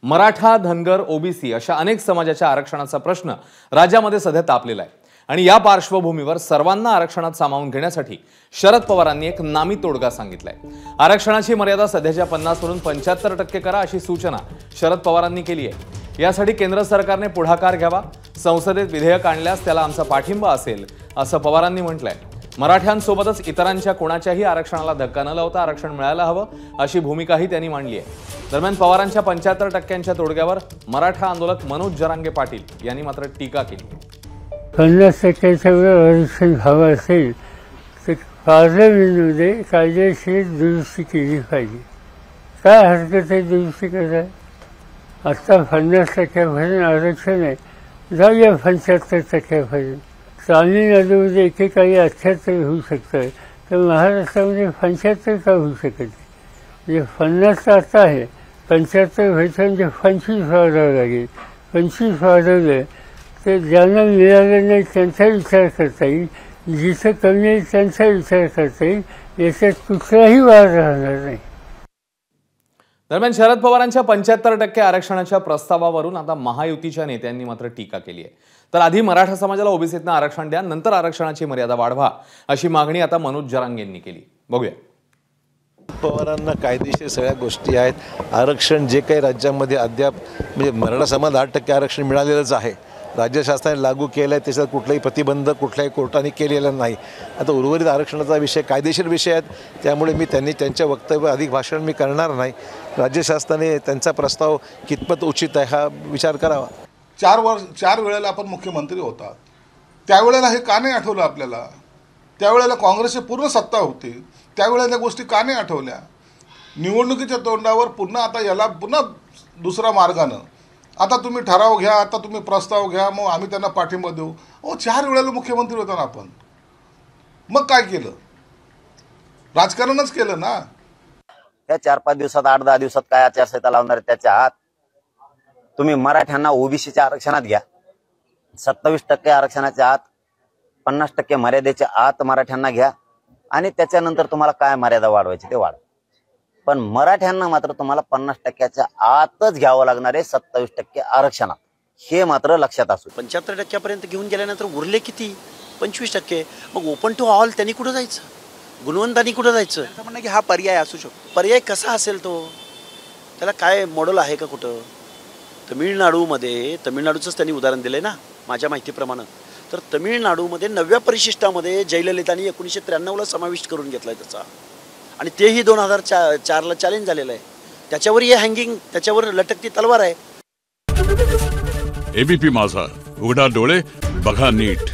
Maratha, Dhangar, OBC अशा अनेक समाजाच्या आरक्षणाचा प्रश्न राज्यामध्ये सध्या तापलेला आहे आणि या पार्श्वभूमीवर सर्वांना आरक्षणात सामावून घेण्यासाठी शरद पवारांनी एक नामी तोडगा सांगितलाय। आरक्षणाची मर्यादा सध्याच्या 50 वरून 75% करा अशी सूचना शरद पवारांनी केली आहे। यासाठी केंद्र सरकारने पुढाकार घ्यावा, संसदेत विधेयक आणल्यास त्याला आमचा पाठिंबा असेल असं पवारांनी म्हटलंय। मराठ्यांसोबतच इतरांच्या कोणाच्याही आरक्षणाला धक्का न लावता आरक्षण मिळायला हवं अशी भूमिकाही त्यांनी मांडली आहे। दरम्यान पवारांच्या 75%च्या तोडग्यावर मराठा आंदोलक मनोज जरांगे पाटील यांनी मात्र टीका केली। 50% आरक्षण हवं असेल तर पार्लमेंटमध्ये कायदेशीर दुरुस्ती केली पाहिजे। काय हरकत आहे दुरुस्ती करायला? आता 50%पर्यंत आरक्षण आहे, जाऊया 75%पर्यंत। तामिळनाडूमध्ये एकेकाळी 78 होऊ शकतं, तर महाराष्ट्रामध्ये 75 का होऊ शकत नाही? म्हणजे 50 आता आहे, 75 व्हायचं म्हणजे 25 वाढवावं लागेल। 25 वाढवलं तर ज्यांना मिळालं नाही त्यांचा विचार करता येईल, जिथं कमी आहे त्यांचा विचार करता येईल, याच्यात कुठलाही वाद राहणार नाही। दरम्यान शरद पवारांच्या 75% आरक्षणाच्या प्रस्तावावरून आता महायुतीच्या नेत्यांनी मात्र टीका केली आहे। तर आधी मराठा समाजाला ओबीसीतनं आरक्षण द्या, नंतर आरक्षणाची मर्यादा वाढवा अशी मागणी आता मनोज जरांगेंनी केली। बघूया। पवारांना कायदेशीर सगळ्या गोष्टी आहेत। आरक्षण जे काही राज्यामध्ये अद्याप म्हणजे मराठा समाज 8% आरक्षण मिळालेलंच आहे, राज्य शासनाने लागू केलं आहे, त्याच्यात कुठलाही प्रतिबंध कुठल्याही कोर्टाने केलेला नाही। आता उर्वरित आरक्षणाचा विषय कायदेशीर विषय आहेत, त्यामुळे मी त्यांच्या वक्तव्य अधिक भाषण मी करणार नाही। राज्य शासनाने त्यांचा प्रस्ताव कितपत उचित आहे हा विचार करावा। 4 वेळेला आपण मुख्यमंत्री होता, त्यावेळेला हे का नाही आठवलं आपल्याला? त्यावेळेला काँग्रेसची पूर्ण सत्ता होती, त्यावेळेला त्या गोष्टी का नाही आठवल्या? निवडणुकीच्या तोंडावर पुन्हा आता याला पुन्हा दुसरा मार्गानं आता तुम्ही ठराव घ्या, आता तुम्ही प्रस्ताव घ्या, मग आम्ही त्यांना पाठिंबा देऊ। 4 वेळेला मुख्यमंत्री होता ना आपण, मग काय केलं? राजकारणच केलं ना। त्या 4-5 दिवसात 8-10 दिवसात काय आचारसंहिता लावणार त्याच्या आत तुम्ही मराठ्यांना ओबीसीच्या आरक्षणात घ्या, 27% आरक्षणाच्या आत 50% मर्यादेच्या आत मराठ्यांना घ्या आणि त्याच्यानंतर तुम्हाला काय मर्यादा वाढवायची ते वाढवा। पण मराठ्यांना मात्र तुम्हाला 50%च्या आतच घ्यावं लागणार आहे 27% आरक्षणात, हे मात्र लक्षात असू। 75% घेऊन गेल्यानंतर उरले किती? 25%। मग ओपन टू ऑल त्यांनी कुठं जायचं? गुणवंतांनी कुठं जायचं? म्हणणं की हा पर्याय असू शकतो। पर्याय कसा असेल तो? त्याला काय मॉडेल आहे का कुठं? तमिळनाडूचंच त्यांनी उदाहरण दिलंय ना माझ्या माहितीप्रमाणे। तर तमिळनाडूमध्ये 9व्या परिशिष्टामध्ये जयललितांनी 1993ला समाविष्ट करून घेतलाय त्याचा, आणि तेही 2004ला चॅलेंज झालेलं आहे। त्याच्यावर हे हँगिंग, त्याच्यावर लटकती तलवार आहे। एबीपी माझा, उघडा डोळे बघा नीट।